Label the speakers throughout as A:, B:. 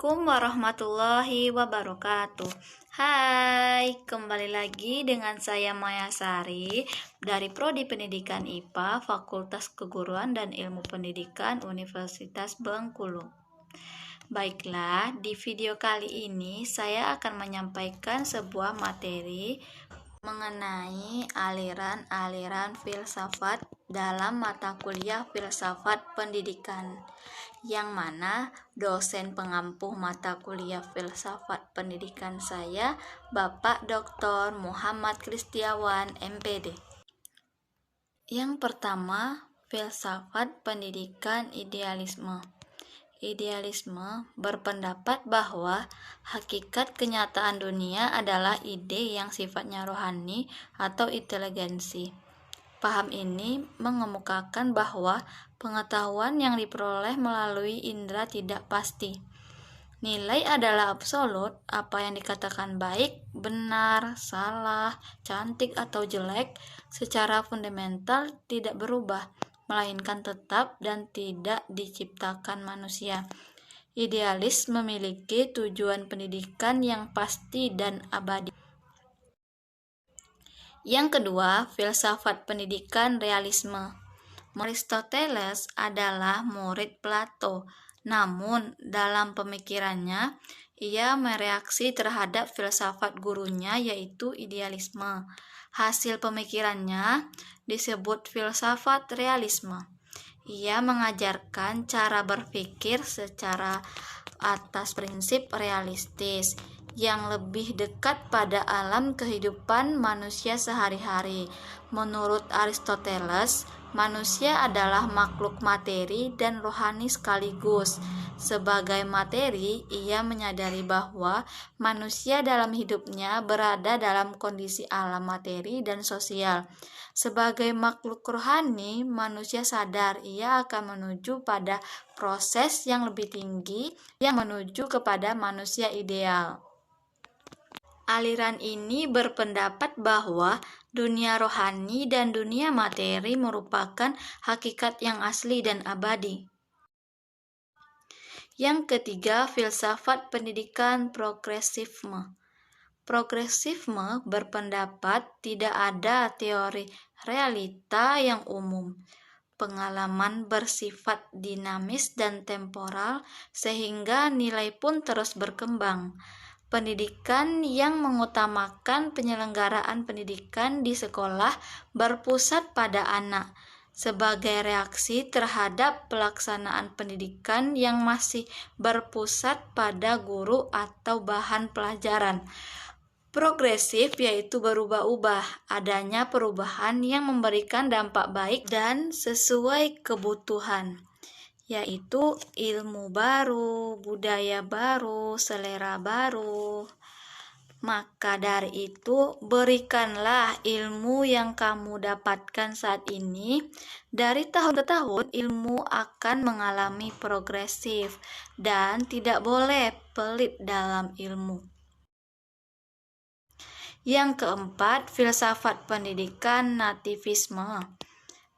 A: Assalamualaikum warahmatullahi wabarakatuh. Hai, kembali lagi dengan saya Maya Sari dari Prodi Pendidikan IPA Fakultas Keguruan dan Ilmu Pendidikan Universitas Bengkulu. Baiklah, di video kali ini saya akan menyampaikan sebuah materi mengenai aliran-aliran filsafat dalam mata kuliah filsafat pendidikan, yang mana dosen pengampu mata kuliah filsafat pendidikan saya Bapak Dr. Muhammad Kristiawan MPD. Yang pertama, filsafat pendidikan idealisme. Idealisme berpendapat bahwa hakikat kenyataan dunia adalah ide yang sifatnya rohani atau inteligensi. Paham ini mengemukakan bahwa pengetahuan yang diperoleh melalui indera tidak pasti. Nilai adalah absolut, apa yang dikatakan baik, benar, salah, cantik atau jelek secara fundamental tidak berubah, melainkan tetap dan tidak diciptakan manusia. Idealis memiliki tujuan pendidikan yang pasti dan abadi. Yang kedua, filsafat pendidikan realisme. Aristoteles adalah murid Plato, namun dalam pemikirannya ia mereaksi terhadap filsafat gurunya yaitu idealisme. Hasil pemikirannya disebut filsafat realisme. Ia mengajarkan cara berpikir secara atas prinsip realistis yang lebih dekat pada alam kehidupan manusia sehari-hari. Menurut Aristoteles, manusia adalah makhluk materi dan rohani sekaligus. Sebagai materi, ia menyadari bahwa manusia dalam hidupnya berada dalam kondisi alam materi dan sosial. Sebagai makhluk rohani, manusia sadar ia akan menuju pada proses yang lebih tinggi yang menuju kepada manusia ideal. Aliran ini berpendapat bahwa dunia rohani dan dunia materi merupakan hakikat yang asli dan abadi. Yang ketiga, filsafat pendidikan progresisme. Progresisme berpendapat tidak ada teori realita yang umum. Pengalaman bersifat dinamis dan temporal sehingga nilai pun terus berkembang. Pendidikan yang mengutamakan penyelenggaraan pendidikan di sekolah berpusat pada anak sebagai reaksi terhadap pelaksanaan pendidikan yang masih berpusat pada guru atau bahan pelajaran. Progresif yaitu berubah-ubah, adanya perubahan yang memberikan dampak baik dan sesuai kebutuhan, yaitu ilmu baru, budaya baru, selera baru. Maka dari itu, berikanlah ilmu yang kamu dapatkan saat ini. Dari tahun ke tahun, ilmu akan mengalami progresif dan tidak boleh pelit dalam ilmu. Yang keempat, filsafat pendidikan nativisme.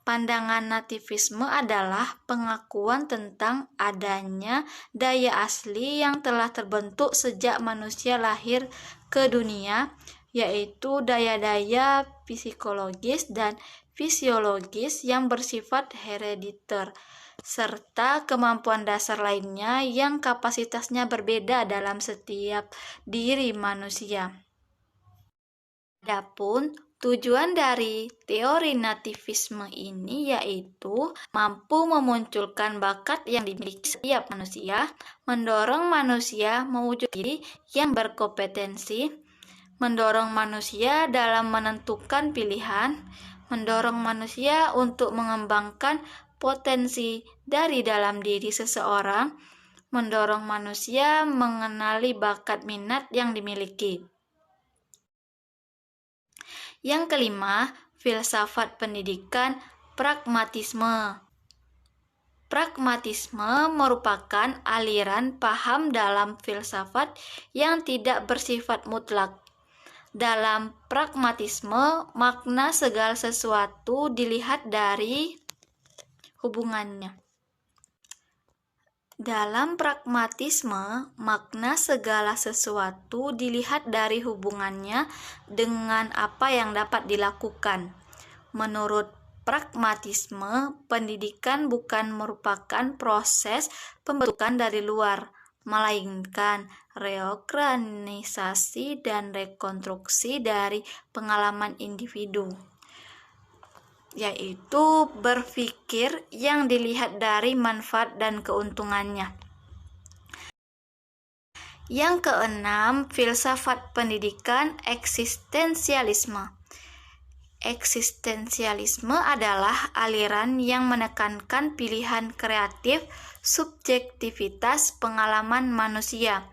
A: Pandangan nativisme adalah pengakuan tentang adanya daya asli yang telah terbentuk sejak manusia lahir ke dunia, yaitu daya-daya psikologis dan fisiologis yang bersifat herediter, serta kemampuan dasar lainnya yang kapasitasnya berbeda dalam setiap diri manusia. Adapun tujuan dari teori nativisme ini yaitu mampu memunculkan bakat yang dimiliki setiap manusia, mendorong manusia mewujud diri yang berkompetensi, mendorong manusia dalam menentukan pilihan, mendorong manusia untuk mengembangkan potensi dari dalam diri seseorang, mendorong manusia mengenali bakat minat yang dimiliki. Yang kelima, filsafat pendidikan pragmatisme. Pragmatisme merupakan aliran paham dalam filsafat yang tidak bersifat mutlak. Dalam pragmatisme, makna segala sesuatu dilihat dari hubungannya Dalam pragmatisme, makna segala sesuatu dilihat dari hubungannya dengan apa yang dapat dilakukan. Menurut pragmatisme, pendidikan bukan merupakan proses pembentukan dari luar, melainkan reorganisasi dan rekonstruksi dari pengalaman individu, yaitu berpikir yang dilihat dari manfaat dan keuntungannya. Yang keenam, filsafat pendidikan eksistensialisme. Eksistensialisme adalah aliran yang menekankan pilihan kreatif, subjektivitas pengalaman manusia.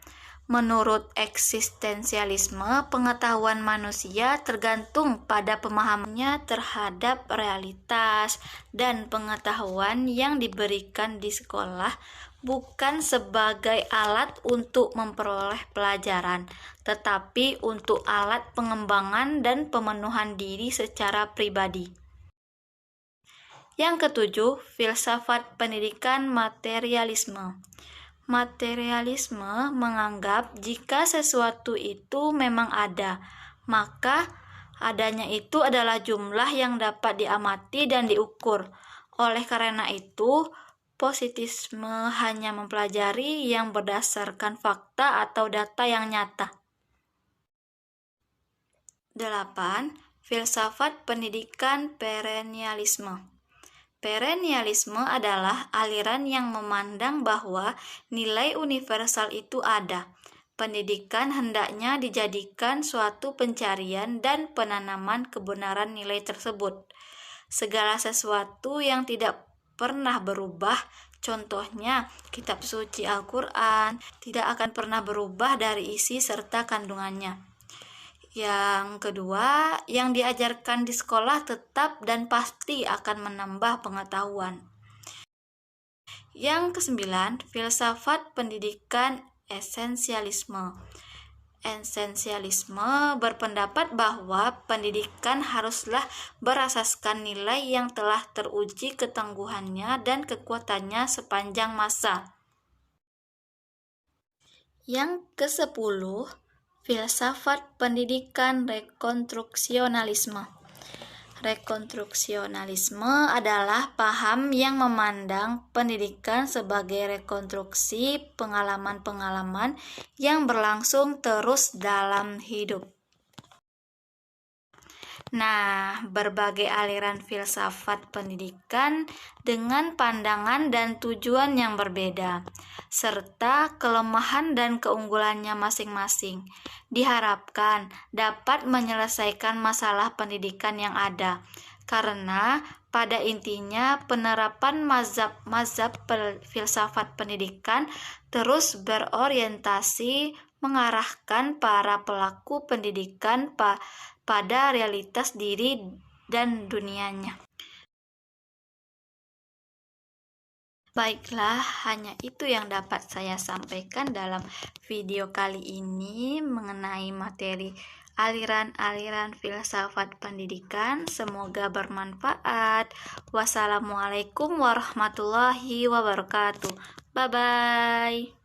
A: Menurut eksistensialisme, pengetahuan manusia tergantung pada pemahamannya terhadap realitas, dan pengetahuan yang diberikan di sekolah bukan sebagai alat untuk memperoleh pelajaran, tetapi untuk alat pengembangan dan pemenuhan diri secara pribadi. Yang ketujuh, filsafat pendidikan materialisme. Materialisme menganggap jika sesuatu itu memang ada, maka adanya itu adalah jumlah yang dapat diamati dan diukur. Oleh karena itu, positisme hanya mempelajari yang berdasarkan fakta atau data yang nyata. 8. Filsafat pendidikan perennialisme. Perennialisme adalah aliran yang memandang bahwa nilai universal itu ada. Pendidikan hendaknya dijadikan suatu pencarian dan penanaman kebenaran nilai tersebut. Segala sesuatu yang tidak pernah berubah, contohnya kitab suci Al-Quran, tidak akan pernah berubah dari isi serta kandungannya. Yang kedua, yang diajarkan di sekolah tetap dan pasti akan menambah pengetahuan. Yang kesembilan, filsafat pendidikan esensialisme. Esensialisme berpendapat bahwa pendidikan haruslah berasaskan nilai yang telah teruji ketangguhannya dan kekuatannya sepanjang masa. Yang ke-10, filsafat pendidikan rekonstruksionalisme. Rekonstruksionalisme adalah paham yang memandang pendidikan sebagai rekonstruksi pengalaman-pengalaman yang berlangsung terus dalam hidup. Nah, berbagai aliran filsafat pendidikan dengan pandangan dan tujuan yang berbeda, serta kelemahan dan keunggulannya masing-masing, diharapkan dapat menyelesaikan masalah pendidikan yang ada, karena pada intinya penerapan mazhab filsafat pendidikan terus berorientasi mengarahkan para pelaku pendidikan pada realitas diri dan dunianya. Baiklah, hanya itu yang dapat saya sampaikan dalam video kali ini mengenai materi aliran-aliran filsafat pendidikan. Semoga bermanfaat. Wassalamualaikum warahmatullahi wabarakatuh. Bye-bye.